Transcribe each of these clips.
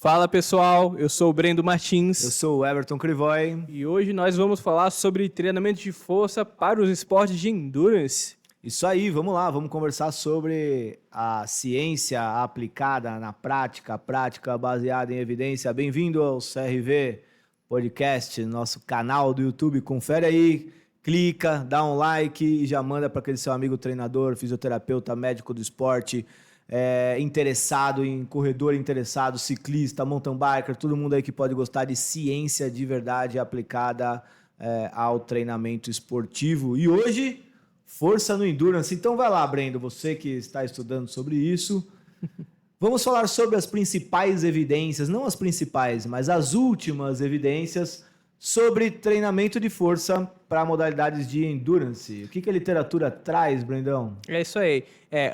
Fala pessoal, eu sou o Brendo Martins. Eu sou o Everton Crivoy. E hoje nós vamos falar sobre treinamento de força para os esportes de endurance. Isso aí, vamos lá, vamos conversar sobre a ciência aplicada na prática, a prática baseada em evidência. Bem-vindo ao CRV Podcast, nosso canal do YouTube. Confere aí, clica, dá um like e já manda para aquele seu amigo treinador, fisioterapeuta, médico do esporte, interessado em corredor, interessado, ciclista, mountain biker, todo mundo aí que pode gostar de ciência de verdade aplicada ao treinamento esportivo. E hoje, força no endurance. Então vai lá, Brendo, você que está estudando sobre isso. Vamos falar sobre as principais evidências, não as principais, mas as últimas evidências sobre treinamento de força para modalidades de endurance. O que a literatura traz, Brendão? É isso aí.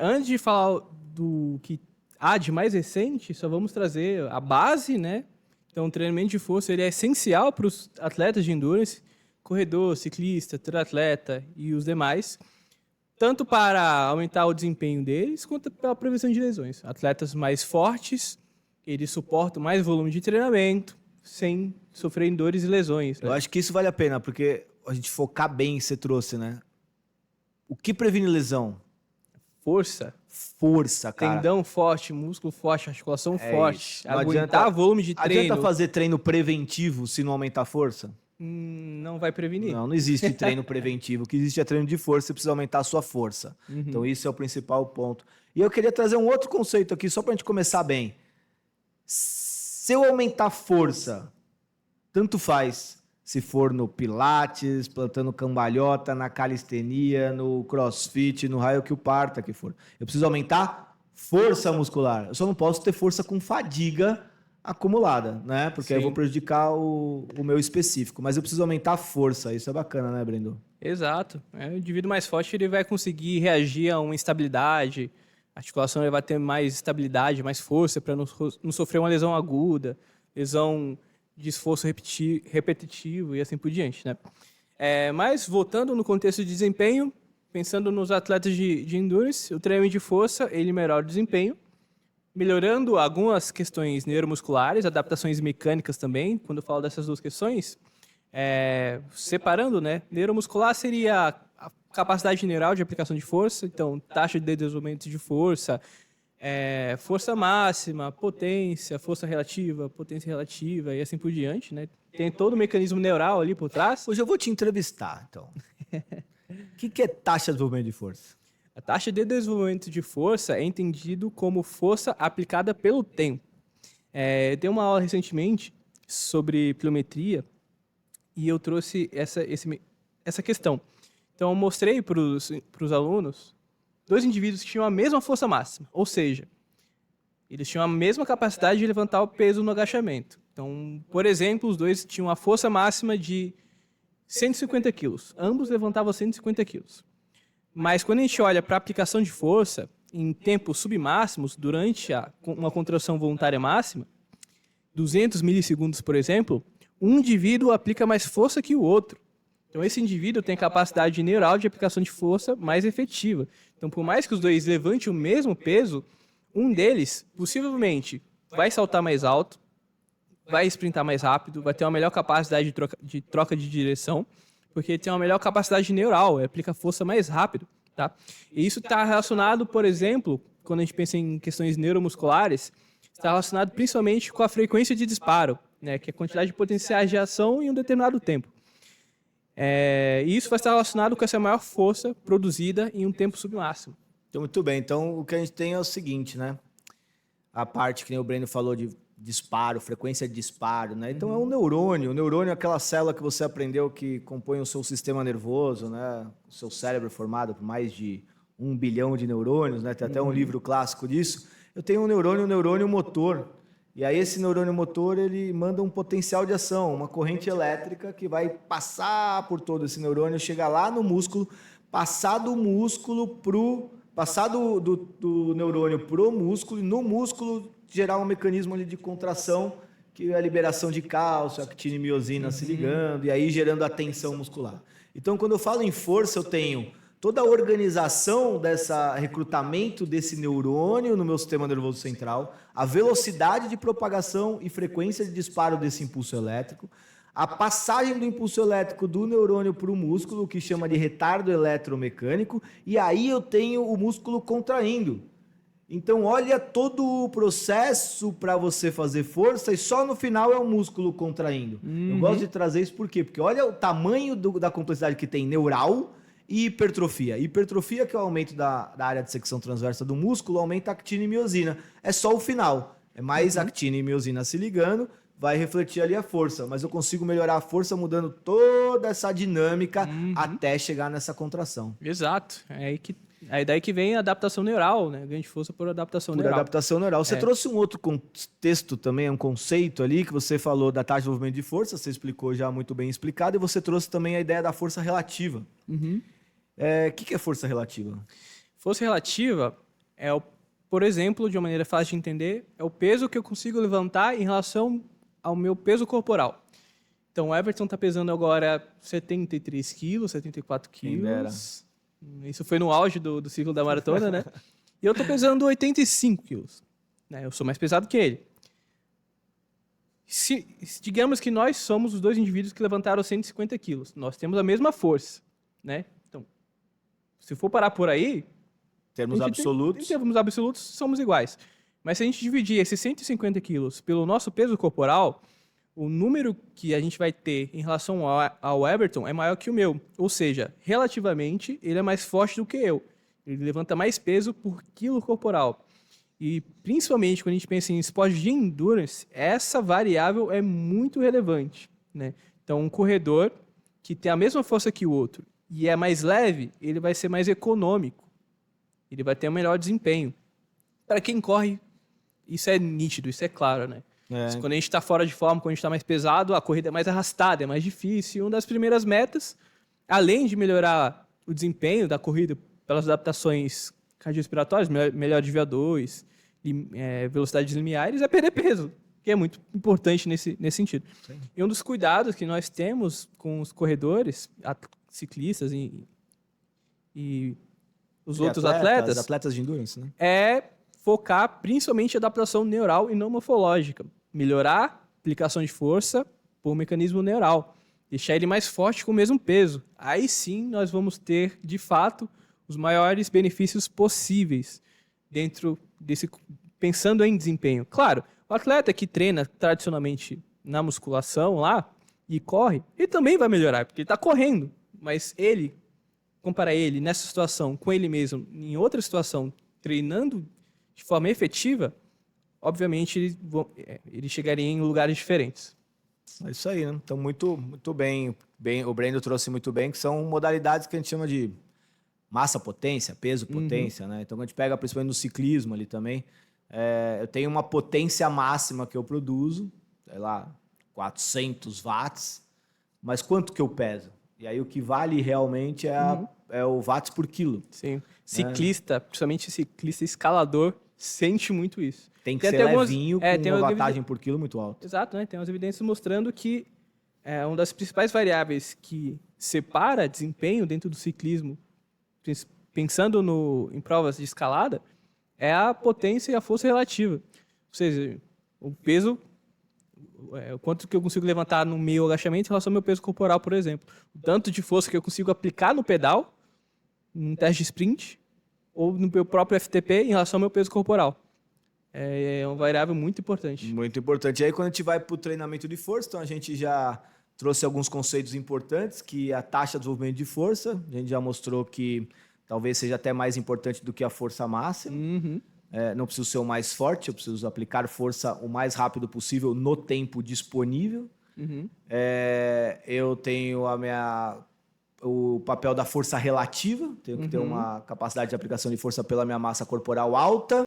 Antes de falar do que há de mais recente, só vamos trazer a base, né? Então, o treinamento de força ele é essencial para os atletas de endurance, corredor, ciclista, triatleta e os demais, tanto para aumentar o desempenho deles, quanto pela prevenção de lesões. Atletas mais fortes, eles suportam mais volume de treinamento, sem sofrer dores e lesões. Né? Eu acho que isso vale a pena, porque a gente focar bem, você trouxe, né? O que previne lesão? Força, cara. Tendão forte, músculo forte, articulação forte. Não aguentar volume de treino. Adianta fazer treino preventivo se não aumentar a força? Não vai prevenir. Não existe treino preventivo. O que existe é treino de força, você precisa aumentar a sua força. Uhum. Então, isso é o principal ponto. E eu queria trazer um outro conceito aqui, só pra gente começar bem. Se eu aumentar a força, tanto faz. Se for no pilates, plantando cambalhota, na calistenia, no crossfit, no raio que o parta que for. Eu preciso aumentar força muscular. Eu só não posso ter força com fadiga acumulada, né? Porque Sim. aí eu vou prejudicar o meu específico. Mas eu preciso aumentar a força. Isso é bacana, né, Brendo? Exato. O indivíduo mais forte ele vai conseguir reagir a uma instabilidade. A articulação ele vai ter mais estabilidade, mais força para não sofrer uma lesão aguda, lesão de esforço repetitivo e assim por diante, né? Mas, voltando no contexto de desempenho, pensando nos atletas de endurance, o treinamento de força, ele melhora o desempenho, melhorando algumas questões neuromusculares, adaptações mecânicas também. Quando eu falo dessas duas questões, separando, né? Neuromuscular seria a capacidade neural de aplicação de força, então, taxa de desenvolvimento de força, força máxima, potência relativa e assim por diante, né? Tem todo o mecanismo neural ali por trás. Hoje eu vou te entrevistar, então. O que é taxa de desenvolvimento de força? A taxa de desenvolvimento de força é entendido como força aplicada pelo tempo. Tem uma aula recentemente sobre pliometria e eu trouxe essa questão. Então, eu mostrei para os alunos dois indivíduos que tinham a mesma força máxima, ou seja, eles tinham a mesma capacidade de levantar o peso no agachamento. Então, por exemplo, os dois tinham a força máxima de 150 quilos. Ambos levantavam 150 quilos. Mas quando a gente olha para a aplicação de força em tempos submáximos, durante uma contração voluntária máxima, 200 milissegundos, por exemplo, um indivíduo aplica mais força que o outro. Então, esse indivíduo tem capacidade neural de aplicação de força mais efetiva. Então, por mais que os dois levantem o mesmo peso, um deles, possivelmente, vai saltar mais alto, vai sprintar mais rápido, vai ter uma melhor capacidade de troca de direção, porque tem uma melhor capacidade neural, aplica força mais rápido. Tá? E isso está relacionado, por exemplo, quando a gente pensa em questões neuromusculares, está relacionado principalmente com a frequência de disparo, né, que é a quantidade de potenciais de ação em um determinado tempo. E isso vai estar relacionado com essa maior força produzida em um tempo submáximo. Então, muito bem. Então, o que a gente tem é o seguinte, né? A parte que nem o Breno falou de disparo, frequência de disparo, né? Então, é um neurônio. O neurônio é aquela célula que você aprendeu que compõe o seu sistema nervoso, né? O seu cérebro é formado por mais de 1 bilhão de neurônios, né? Tem até um livro clássico disso. Eu tenho um neurônio motor. E aí esse neurônio motor, ele manda um potencial de ação, uma corrente elétrica que vai passar por todo esse neurônio, chegar lá no músculo, passar do músculo passar do neurônio pro músculo, e no músculo gerar um mecanismo ali de contração, que é a liberação de cálcio, actina e miosina se ligando, e aí gerando a tensão muscular. Então, quando eu falo em força, eu tenho toda a organização dessa recrutamento desse neurônio no meu sistema nervoso central, a velocidade de propagação e frequência de disparo desse impulso elétrico, a passagem do impulso elétrico do neurônio para o músculo, que chama de retardo eletromecânico, e aí eu tenho o músculo contraindo. Então, olha todo o processo para você fazer força e só no final é o músculo contraindo. Eu gosto de trazer isso por quê? Porque olha o tamanho da complexidade que tem neural e hipertrofia. Hipertrofia, que é o aumento da área de secção transversa do músculo, aumenta a actina e miosina. É só o final. É mais actina e miosina se ligando, vai refletir ali a força. Mas eu consigo melhorar a força mudando toda essa dinâmica até chegar nessa contração. Exato. É daí que vem a adaptação neural, né? Ganho de força por adaptação neural. Por adaptação neural. Você trouxe um outro contexto também, um conceito ali, que você falou da taxa de desenvolvimento de força, você explicou já muito bem explicado, e você trouxe também a ideia da força relativa. O que é força relativa? Força relativa por exemplo, de uma maneira fácil de entender, é o peso que eu consigo levantar em relação ao meu peso corporal. Então, o Everton está pesando agora 73 quilos, 74 quilos. Isso foi no auge do ciclo da maratona, né? E eu estou pesando 85 quilos. Né? Eu sou mais pesado que ele. Digamos que nós somos os dois indivíduos que levantaram 150 quilos. Nós temos a mesma força. Né? Então, se for parar por aí... Em termos absolutos, somos iguais. Mas se a gente dividir esses 150 quilos pelo nosso peso corporal, o número que a gente vai ter em relação ao Everton é maior que o meu. Ou seja, relativamente, ele é mais forte do que eu. Ele levanta mais peso por quilo corporal. E, principalmente, quando a gente pensa em esporte de endurance, essa variável é muito relevante. Né? Então, um corredor que tem a mesma força que o outro e é mais leve, ele vai ser mais econômico. Ele vai ter um melhor desempenho. Para quem corre, isso é nítido, isso é claro, né? Quando a gente está fora de forma, quando a gente está mais pesado, a corrida é mais arrastada, é mais difícil. E uma das primeiras metas, além de melhorar o desempenho da corrida pelas adaptações cardiorrespiratórias, melhor de VO2, velocidades limiares, é perder peso, que é muito importante nesse sentido. Sim. E um dos cuidados que nós temos com os corredores, ciclistas e os outros atletas de endurance, né? É focar principalmente em adaptação neural e não morfológica. Melhorar a aplicação de força por mecanismo neural. Deixar ele mais forte com o mesmo peso. Aí sim nós vamos ter, de fato, os maiores benefícios possíveis dentro desse... Pensando em desempenho. Claro, o atleta que treina tradicionalmente na musculação lá e corre, ele também vai melhorar, porque ele está correndo. Mas comparar ele nessa situação com ele mesmo, em outra situação, treinando de forma efetiva, obviamente ele chegaria em lugares diferentes. É isso aí, né? Então, muito bem. O Brendo trouxe muito bem, que são modalidades que a gente chama de massa-potência, peso-potência, né? Então, quando a gente pega principalmente no ciclismo ali também, eu tenho uma potência máxima que eu produzo, sei lá, 400 watts, mas quanto que eu peso? E aí o que vale realmente é o watts por quilo. Sim. Ciclista, principalmente ciclista escalador, sente muito isso. Tem que ser levinho, com uma wattagem por quilo muito alta. Exato, né? Tem umas evidências mostrando que uma das principais variáveis que separa desempenho dentro do ciclismo, pensando em provas de escalada, é a potência e a força relativa. Ou seja, o peso... o quanto que eu consigo levantar no meu agachamento em relação ao meu peso corporal, por exemplo. O tanto de força que eu consigo aplicar no pedal, num teste de sprint, ou no meu próprio FTP em relação ao meu peso corporal. É uma variável muito importante. Muito importante. E aí, quando a gente vai para o treinamento de força, então a gente já trouxe alguns conceitos importantes, que a taxa de desenvolvimento de força, a gente já mostrou que talvez seja até mais importante do que a força máxima. Não preciso ser o mais forte, eu preciso aplicar força o mais rápido possível no tempo disponível. Eu tenho o papel da força relativa, tenho que ter uma capacidade de aplicação de força pela minha massa corporal alta.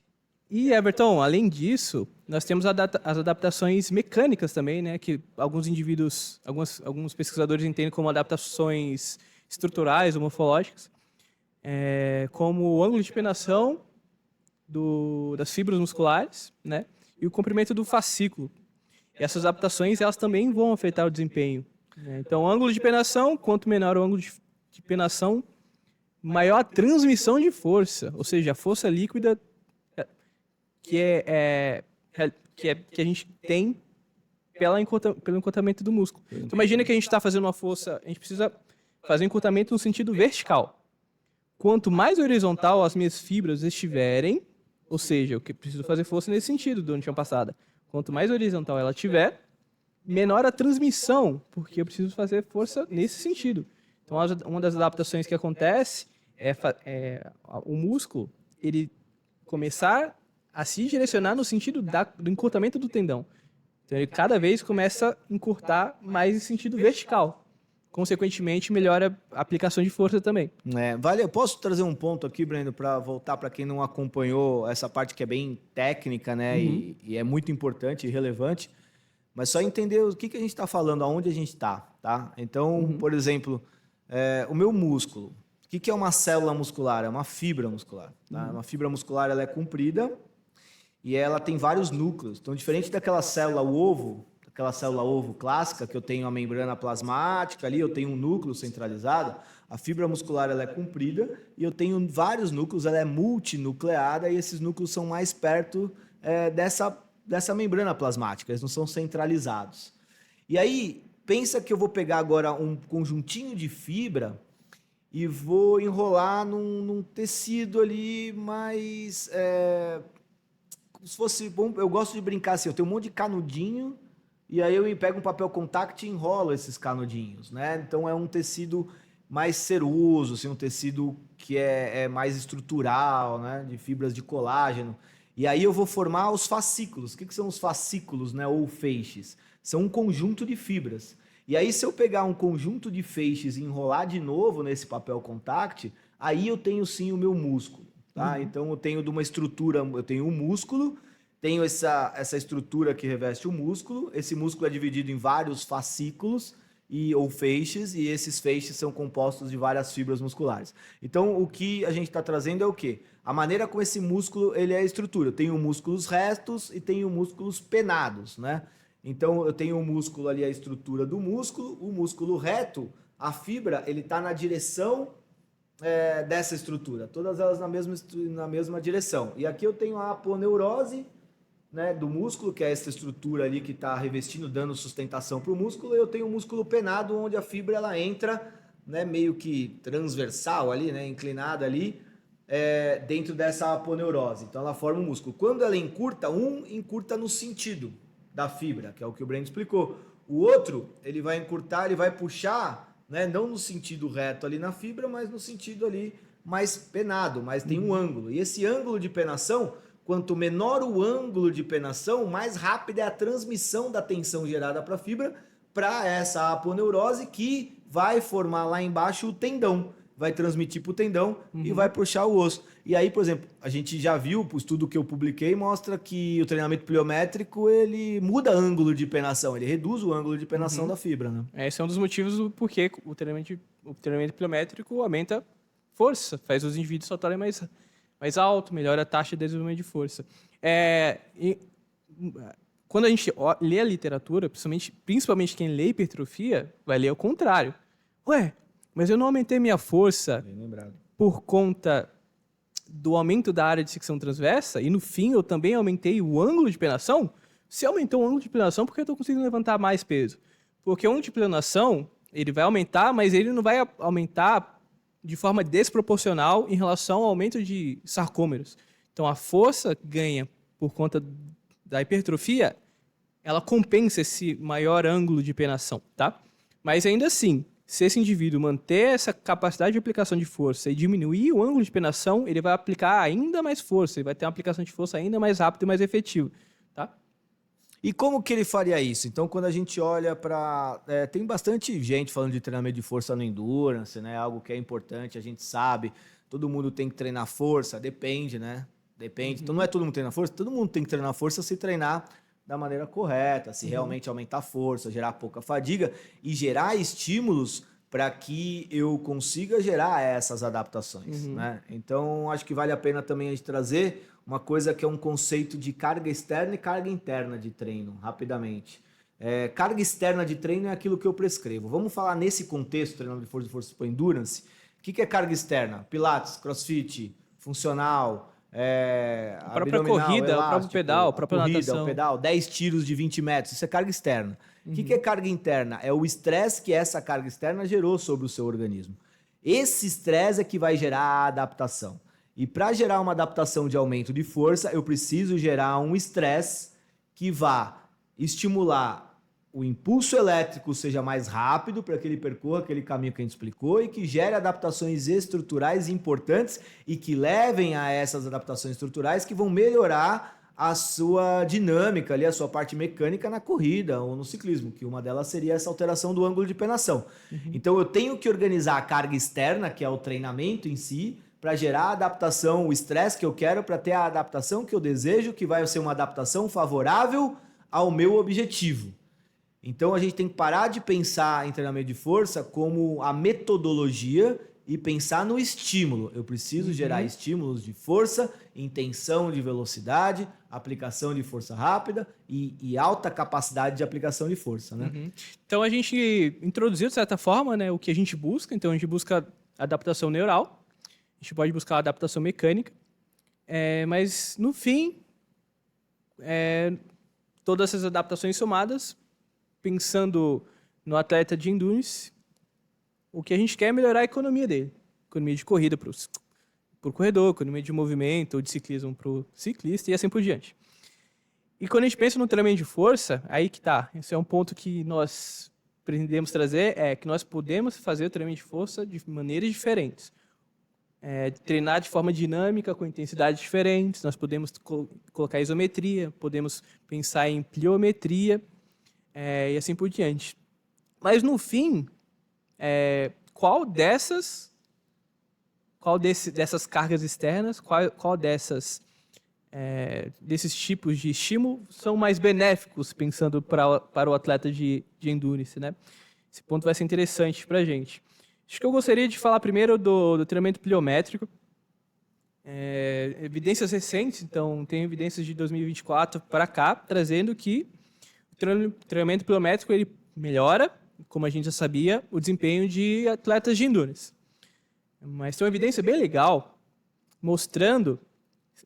E, Everton, além disso, nós temos as adaptações mecânicas também, né? Que alguns indivíduos, alguns pesquisadores entendem como adaptações estruturais ou morfológicas, como o ângulo de penação das fibras musculares, né? E o comprimento do fascículo. E essas adaptações, elas também vão afetar o desempenho. Né? Então, o ângulo de penação, quanto menor o ângulo de penação, maior a transmissão de força, ou seja, a força líquida que a gente tem pelo encurtamento do músculo. Então imagina que a gente está fazendo uma força, a gente precisa fazer um encurtamento no sentido vertical. Quanto mais horizontal as minhas fibras estiverem, ou seja, eu preciso fazer força nesse sentido durante uma passada. Quanto mais horizontal ela tiver, menor a transmissão, porque eu preciso fazer força nesse sentido. Então, uma das adaptações que acontece é o músculo ele começar a se direcionar no sentido do encurtamento do tendão. Então, ele cada vez começa a encurtar mais em sentido vertical. Consequentemente, melhora a aplicação de força também. Eu posso trazer um ponto aqui, Breno, para voltar para quem não acompanhou essa parte que é bem técnica, né? Uhum. E é muito importante e relevante, mas só entender o que a gente está falando, aonde a gente está, tá? Então, por exemplo, o meu músculo. O que é uma célula muscular? É uma fibra muscular. Tá? Uma fibra muscular ela é comprida e ela tem vários núcleos. Então, diferente daquela célula ovo, aquela célula ovo clássica, que eu tenho a membrana plasmática ali, eu tenho um núcleo centralizado, a fibra muscular ela é comprida e eu tenho vários núcleos, ela é multinucleada e esses núcleos são mais perto dessa membrana plasmática, eles não são centralizados. E aí, pensa que eu vou pegar agora um conjuntinho de fibra e vou enrolar num tecido ali mais... como se fosse... Bom, eu gosto de brincar assim, eu tenho um monte de canudinho e aí eu pego um papel contact e enrolo esses canudinhos, né? Então é um tecido mais ceroso, assim, um tecido que é mais estrutural, né? De fibras de colágeno. E aí eu vou formar os fascículos. O que são os fascículos, né? Ou feixes? São um conjunto de fibras. E aí se eu pegar um conjunto de feixes e enrolar de novo nesse papel contact, aí eu tenho sim o meu músculo, tá? Então eu tenho de uma estrutura, eu tenho um músculo, tenho essa estrutura que reveste o músculo, esse músculo é dividido em vários fascículos ou feixes, e esses feixes são compostos de várias fibras musculares. Então, o que a gente está trazendo é o quê? A maneira como esse músculo ele é a estrutura. Eu tenho músculos retos e tenho músculos penados, né? Então, eu tenho o músculo ali, a estrutura do músculo, o músculo reto, a fibra, ele está na direção dessa estrutura, todas elas na mesma direção. E aqui eu tenho a aponeurose, né, do músculo, que é essa estrutura ali que está revestindo, dando sustentação para o músculo, e eu tenho o músculo penado, onde a fibra ela entra, né, meio que transversal ali, né, inclinada ali, dentro dessa aponeurose. Então ela forma um músculo. Quando ela encurta, encurta no sentido da fibra, que é o que o Breno explicou. O outro, ele vai encurtar, ele vai puxar, né, não no sentido reto ali na fibra, mas no sentido ali mais penado, mas tem um ângulo. E esse ângulo de penação, quanto menor o ângulo de penação, mais rápida é a transmissão da tensão gerada para a fibra para essa aponeurose que vai formar lá embaixo o tendão. Vai transmitir para o tendão e vai puxar o osso. E aí, por exemplo, a gente já viu, o estudo que eu publiquei mostra que o treinamento pliométrico ele muda ângulo de penação, ele reduz o ângulo de penação da fibra, né? Esse é um dos motivos do porquê o treinamento pliométrico aumenta força, faz os indivíduos saltarem mais alto, melhora a taxa de desenvolvimento de força. Quando a gente lê a literatura, principalmente quem lê hipertrofia, vai ler o contrário. Ué, mas eu não aumentei minha força por conta do aumento da área de secção transversa e no fim eu também aumentei o ângulo de plenação? Se aumentou o ângulo de plenação, por que eu estou conseguindo levantar mais peso? Porque o ângulo de plenação, ele vai aumentar, mas ele não vai aumentar de forma desproporcional em relação ao aumento de sarcômeros. Então, a força ganha por conta da hipertrofia, ela compensa esse maior ângulo de penação, tá? Mas ainda assim, se esse indivíduo manter essa capacidade de aplicação de força e diminuir o ângulo de penação, ele vai aplicar ainda mais força, ele vai ter uma aplicação de força ainda mais rápida e mais efetiva, tá? E como que ele faria isso? Então, quando a gente olha para... tem bastante gente falando de treinamento de força no Endurance, né? Algo que é importante, a gente sabe. Todo mundo tem que treinar força, depende, né? Depende. Então, não é todo mundo treinar força, todo mundo tem que treinar força se treinar da maneira correta, se realmente aumentar a força, gerar pouca fadiga e gerar estímulos para que eu consiga gerar essas adaptações, né? Então, acho que vale a pena também a gente trazer uma coisa que é um conceito de carga externa e carga interna de treino, rapidamente. Carga externa de treino é aquilo que eu prescrevo. Vamos falar nesse contexto, treinamento de força para endurance, que é carga externa? Pilates, crossfit, funcional, A própria corrida, elástico, o próprio pedal, a própria natação. o pedal, 10 tiros de 20 metros, isso é carga externa. O que é carga interna? É o estresse que essa carga externa gerou sobre o seu organismo. Esse estresse é que vai gerar a adaptação. E para gerar uma adaptação de aumento de força, eu preciso gerar um estresse que vá estimular o impulso elétrico seja mais rápido para que ele percorra aquele caminho que a gente explicou e que gere adaptações estruturais importantes e que levem a essas adaptações estruturais que vão melhorar a sua dinâmica ali, a sua parte mecânica na corrida ou no ciclismo, que uma delas seria essa alteração do ângulo de penação. Então eu tenho que organizar a carga externa, que é o treinamento em si, para gerar a adaptação, o estresse que eu quero para ter a adaptação que eu desejo, que vai ser uma adaptação favorável ao meu objetivo. Então a gente tem que parar de pensar em treinamento de força como a metodologia e pensar no estímulo. Eu preciso gerar estímulos de força, intenção de velocidade, aplicação de força rápida e alta capacidade de aplicação de força, né? Então a gente introduziu, de certa forma, né, o que a gente busca. Então a gente busca adaptação neural, a gente pode buscar adaptação mecânica, mas no fim, todas essas adaptações somadas, pensando no atleta de endurance, o que a gente quer é melhorar a economia dele. Economia de corrida para o corredor, economia de movimento ou de ciclismo para o ciclista e assim por diante. E quando a gente pensa no treinamento de força, aí que tá. Esse é um ponto que nós pretendemos trazer, é que nós podemos fazer o treinamento de força de maneiras diferentes. Treinar de forma dinâmica, com intensidades diferentes, nós podemos colocar isometria, podemos pensar em pliometria, e assim por diante. Mas no fim, qual dessas cargas externas, qual desses tipos de estímulo são mais benéficos, pensando para o atleta de endurance, né? Esse ponto vai ser interessante para a gente. Acho que eu gostaria de falar primeiro do treinamento pliométrico. Evidências recentes, então tem evidências de 2024 para cá, trazendo que o treinamento pliométrico ele melhora, como a gente já sabia, o desempenho de atletas de endurance. Mas tem uma evidência bem legal, mostrando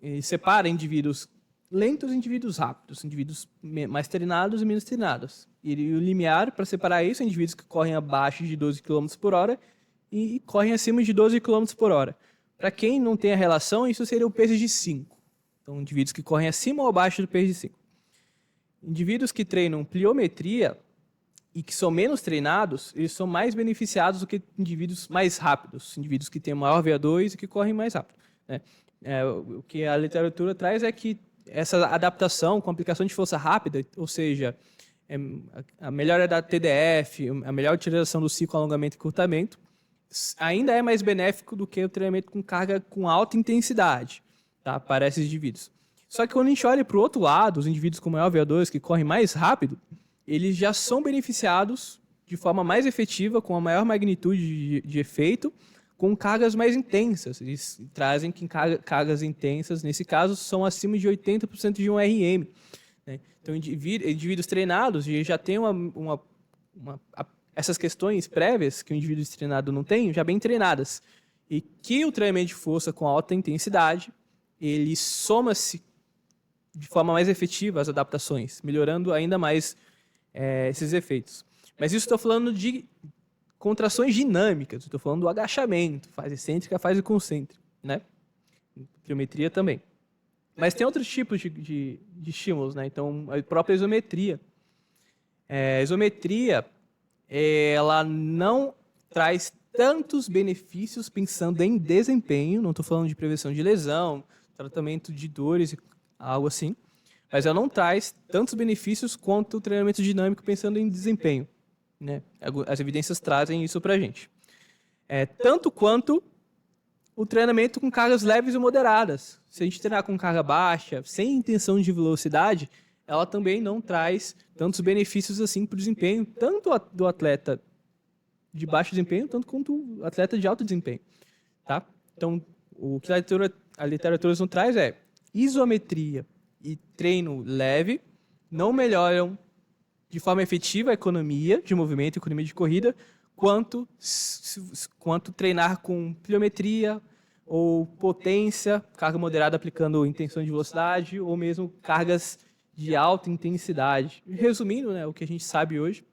e separa indivíduos lentos e indivíduos rápidos, indivíduos mais treinados e menos treinados. E o limiar, para separar isso, é indivíduos que correm abaixo de 12 km por hora e correm acima de 12 km por hora. Para quem não tem a relação, isso seria o peso de 5. Então, indivíduos que correm acima ou abaixo do peso de 5. Indivíduos que treinam pliometria e que são menos treinados, eles são mais beneficiados do que indivíduos mais rápidos, indivíduos que têm maior VO2 e que correm mais rápido, né? O que a literatura traz é que essa adaptação com aplicação de força rápida, ou seja, a melhora da TDF, a melhor utilização do ciclo alongamento e encurtamento, ainda é mais benéfico do que o treinamento com carga com alta intensidade, tá, para esses indivíduos. Só que quando a gente olha para o outro lado, os indivíduos com maior VO2, que correm mais rápido, eles já são beneficiados de forma mais efetiva, com a maior magnitude de efeito, com cargas mais intensas. Eles trazem que cargas intensas, nesse caso, são acima de 80% de um RM. Né? Então, indivíduos treinados já têm essas questões prévias que o indivíduo treinado não tem, já bem treinadas. E que o treinamento de força com alta intensidade, ele soma-se de forma mais efetiva às adaptações, melhorando ainda mais esses efeitos. Mas isso estou falando de contrações dinâmicas, estou falando do agachamento, fase excêntrica, fase concêntrica, né? Pliometria também. Mas tem outros tipos de estímulos, né? Então, a própria isometria. A isometria, ela não traz tantos benefícios pensando em desempenho, não estou falando de prevenção de lesão, tratamento de dores, algo assim, mas ela não traz tantos benefícios quanto o treinamento dinâmico pensando em desempenho, né? As evidências trazem isso para a gente. Tanto quanto o treinamento com cargas leves e moderadas. Se a gente treinar com carga baixa, sem intenção de velocidade, ela também não traz tantos benefícios assim para o desempenho, tanto do atleta de baixo desempenho, tanto quanto o atleta de alto desempenho. Tá? Então, o que a literatura não traz é isometria e treino leve não melhoram de forma efetiva a economia de movimento, economia de corrida, quanto treinar com pliometria ou potência, carga moderada aplicando intenção de velocidade, ou mesmo cargas de alta intensidade. Resumindo, né, o que a gente sabe hoje,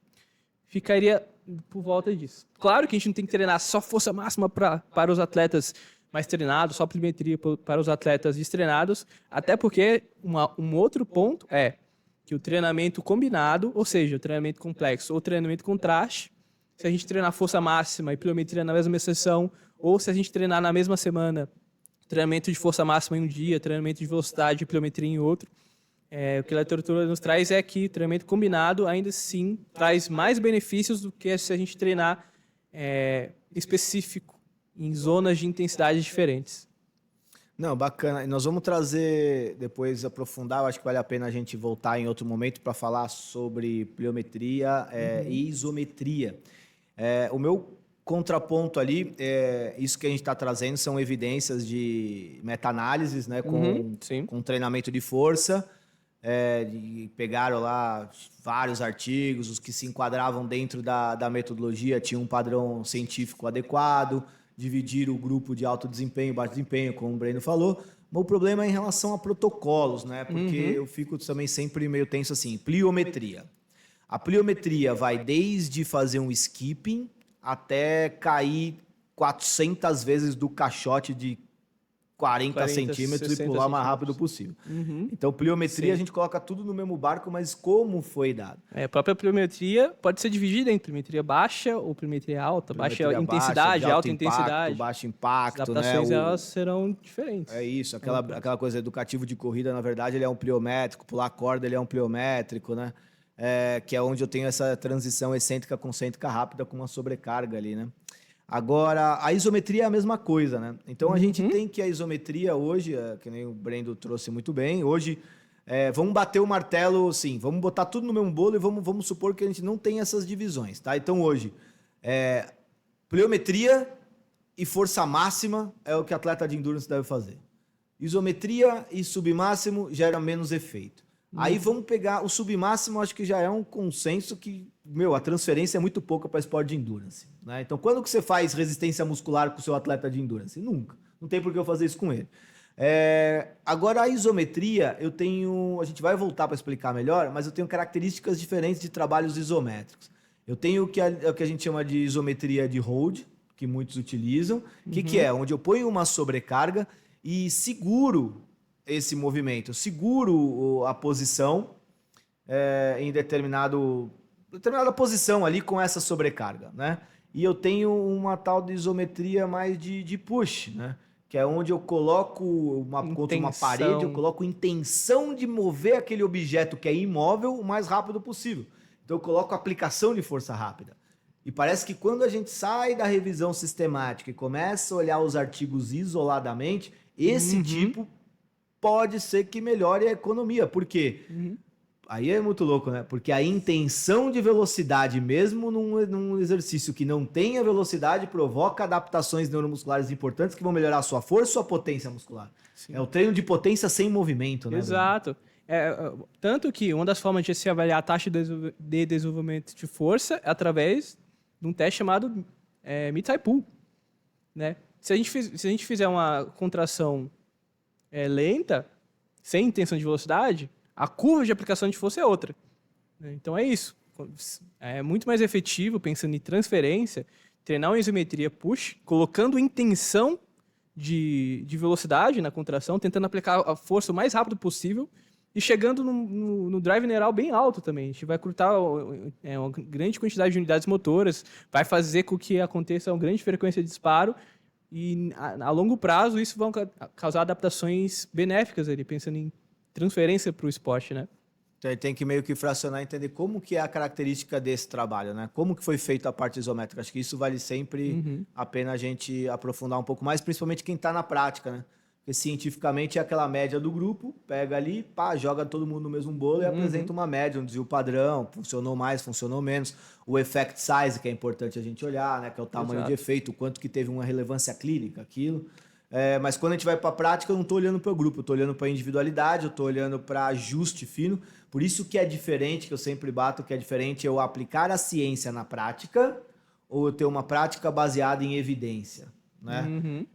ficaria por volta disso. Claro que a gente não tem que treinar só força máxima para os atletas mais treinados, só pliometria para os atletas destreinados, até porque um outro ponto é que o treinamento combinado, ou seja, o treinamento complexo ou treinamento contraste, se a gente treinar força máxima e pliometria na mesma sessão, ou se a gente treinar na mesma semana, treinamento de força máxima em um dia, treinamento de velocidade e pliometria em outro, o que a literatura nos traz é que o treinamento combinado ainda assim traz mais benefícios do que se a gente treinar específico, em zonas de intensidade diferentes. Não, bacana. E nós vamos trazer, depois aprofundar, eu acho que vale a pena a gente voltar em outro momento para falar sobre pliometria e isometria. O meu contraponto ali, isso que a gente está trazendo são evidências de meta-análises, né, com treinamento de força. Pegaram lá vários artigos, os que se enquadravam dentro da metodologia tinham um padrão científico adequado, dividir o grupo de alto desempenho, baixo desempenho, como o Breno falou, mas o problema é em relação a protocolos, né? Porque eu fico também sempre meio tenso assim, pliometria. A pliometria vai desde fazer um skipping até cair 400 vezes do caixote de 40 centímetros e pular o mais rápido possível. Então, pliometria, a gente coloca tudo no mesmo barco, mas como foi dado? A própria pliometria pode ser dividida em pliometria baixa ou pliometria alta. Baixa intensidade, alta intensidade. Baixo impacto, as adaptações, elas serão diferentes. É isso, aquela coisa educativa de corrida, na verdade, ele é um pliométrico. Pular corda, ele é um pliométrico, né? Que é onde eu tenho essa transição excêntrica-concêntrica rápida com uma sobrecarga ali, né? Agora, a isometria é a mesma coisa, né? Então, a gente tem que a isometria hoje, que nem o Brendo trouxe muito bem, hoje, vamos bater o martelo, sim, vamos botar tudo no mesmo bolo e vamos supor que a gente não tem essas divisões, tá? Então, hoje, pliometria e força máxima é o que atleta de endurance deve fazer. Isometria e submáximo gera menos efeito. Aí vamos pegar o submáximo, acho que já é um consenso que, a transferência é muito pouca para esporte de endurance, né? Então, quando que você faz resistência muscular com o seu atleta de endurance? Nunca. Não tem por que eu fazer isso com ele. Agora, a isometria, a gente vai voltar para explicar melhor, mas eu tenho características diferentes de trabalhos isométricos. Eu tenho o que a gente chama de isometria de hold, que muitos utilizam, que é onde eu ponho uma sobrecarga e seguro esse movimento, seguro a posição em determinada posição ali com essa sobrecarga, né? E eu tenho uma tal de isometria mais de push, né? Que é onde eu coloco contra uma parede, eu coloco intenção de mover aquele objeto que é imóvel o mais rápido possível. Então eu coloco aplicação de força rápida. E parece que quando a gente sai da revisão sistemática e começa a olhar os artigos isoladamente, esse tipo pode ser que melhore a economia. Por quê? Aí é muito louco, né? Porque a intenção de velocidade, mesmo num exercício que não tenha velocidade, provoca adaptações neuromusculares importantes que vão melhorar a sua força e sua potência muscular. Sim. É o treino de potência sem movimento, né? Exato. Tanto que uma das formas de se avaliar a taxa de desenvolvimento de força é através de um teste chamado Mid-Thigh-Pull, né? Se a gente fizer uma contração lenta, sem intenção de velocidade, a curva de aplicação de força é outra. Então é isso. É muito mais efetivo, pensando em transferência, treinar uma isometria push, colocando intenção de velocidade na contração, tentando aplicar a força o mais rápido possível e chegando no drive neural bem alto também. A gente vai curtar uma grande quantidade de unidades motoras, vai fazer com que aconteça uma grande frequência de disparo e, a longo prazo, isso vai causar adaptações benéficas ali, pensando em transferência para o esporte, né? Então, ele tem que meio que fracionar e entender como que é a característica desse trabalho, né? Como que foi feita a parte isométrica. Acho que isso vale sempre a pena a gente aprofundar um pouco mais, principalmente quem está na prática, né? Porque cientificamente é aquela média do grupo, pega ali, joga todo mundo no mesmo bolo e apresenta uma média, um desvio padrão, funcionou mais, funcionou menos. O effect size, que é importante a gente olhar, né? Que é o tamanho de efeito, o quanto que teve uma relevância clínica, aquilo. Mas quando a gente vai para a prática, eu não estou olhando para o grupo, eu estou olhando para a individualidade, eu estou olhando para ajuste fino. Por isso que é diferente, que eu sempre bato, que é diferente eu aplicar a ciência na prática ou eu ter uma prática baseada em evidência, né? Uhum.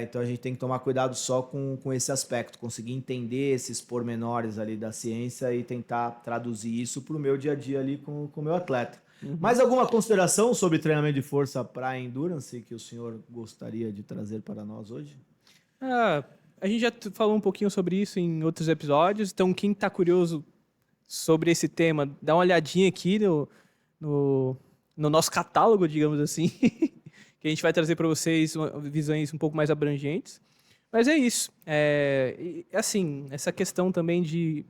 Então a gente tem que tomar cuidado só com esse aspecto, conseguir entender esses pormenores ali da ciência e tentar traduzir isso para o meu dia a dia ali com o meu atleta. Mais alguma consideração sobre treinamento de força para endurance que o senhor gostaria de trazer para nós hoje? A gente já falou um pouquinho sobre isso em outros episódios, então quem está curioso sobre esse tema, dá uma olhadinha aqui no nosso catálogo, digamos assim, que a gente vai trazer para vocês visões um pouco mais abrangentes. Mas é isso. Assim, essa questão também de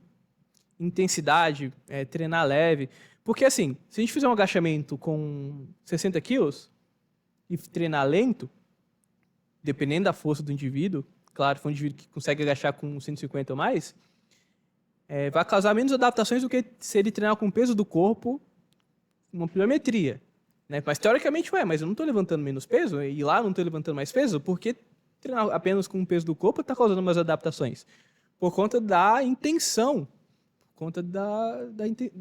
intensidade, treinar leve. Porque, assim, se a gente fizer um agachamento com 60 quilos e treinar lento, dependendo da força do indivíduo, claro, se for um indivíduo que consegue agachar com 150 ou mais, vai causar menos adaptações do que se ele treinar com o peso do corpo, uma pliometria. Né? Mas teoricamente, mas eu não estou levantando menos peso, e lá eu não estou levantando mais peso, porque treinar apenas com o peso do corpo está causando umas adaptações. Por conta da intenção, por conta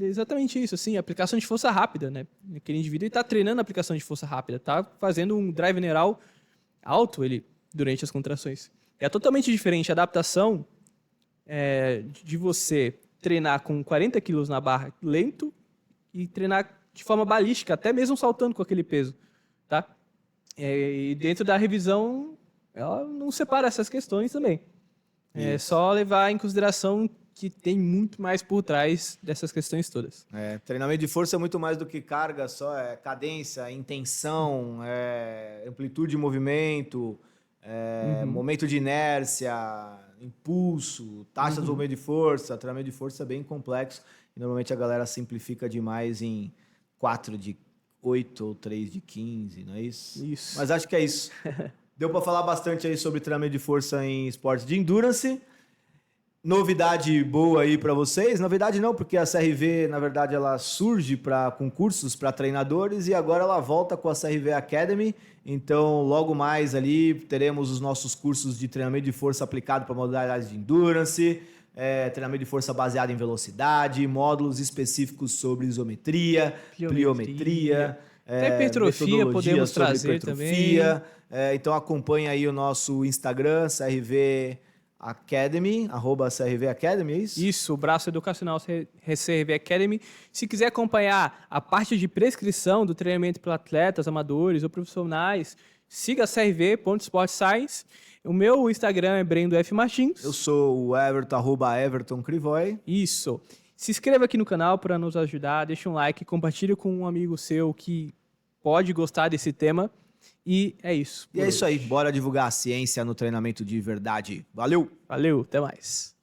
exatamente isso, assim, aplicação de força rápida. Né? Aquele indivíduo está treinando a aplicação de força rápida, está fazendo um drive neural alto durante as contrações. É totalmente diferente a adaptação de você treinar com 40 quilos na barra lento e treinar de forma balística, até mesmo saltando com aquele peso, tá? E dentro da revisão, ela não separa essas questões também. É só levar em consideração que tem muito mais por trás dessas questões todas. Treinamento de força é muito mais do que carga, só cadência, intenção, amplitude de movimento, momento de inércia, impulso, taxa de desenvolvimento de força. Treinamento de força é bem complexo e normalmente a galera simplifica demais em 4 de 8 ou 3 de 15, não é isso? Isso. Mas acho que é isso. Deu para falar bastante aí sobre treinamento de força em esportes de endurance. Novidade boa aí para vocês? Novidade não, porque a CRV, na verdade, ela surge para concursos para treinadores e agora ela volta com a CRV Academy. Então, logo mais ali teremos os nossos cursos de treinamento de força aplicado para modalidades de endurance, treinamento de força baseado em velocidade, módulos específicos sobre isometria, pliometria, até hipertrofia podemos trazer também. Então acompanhe aí o nosso Instagram, CRV Academy, @CRV Academy, é isso? Isso, o braço educacional CRV Academy. Se quiser acompanhar a parte de prescrição do treinamento para atletas, amadores ou profissionais, siga crv.sportscience. O meu Instagram é Brendo F. Martins. Eu sou o Everton, @Everton Crivoy. Isso. Se inscreva aqui no canal para nos ajudar, deixa um like, compartilhe com um amigo seu que pode gostar desse tema. E é isso. E é isso aí, bora divulgar a ciência no treinamento de verdade. Valeu! Valeu, até mais.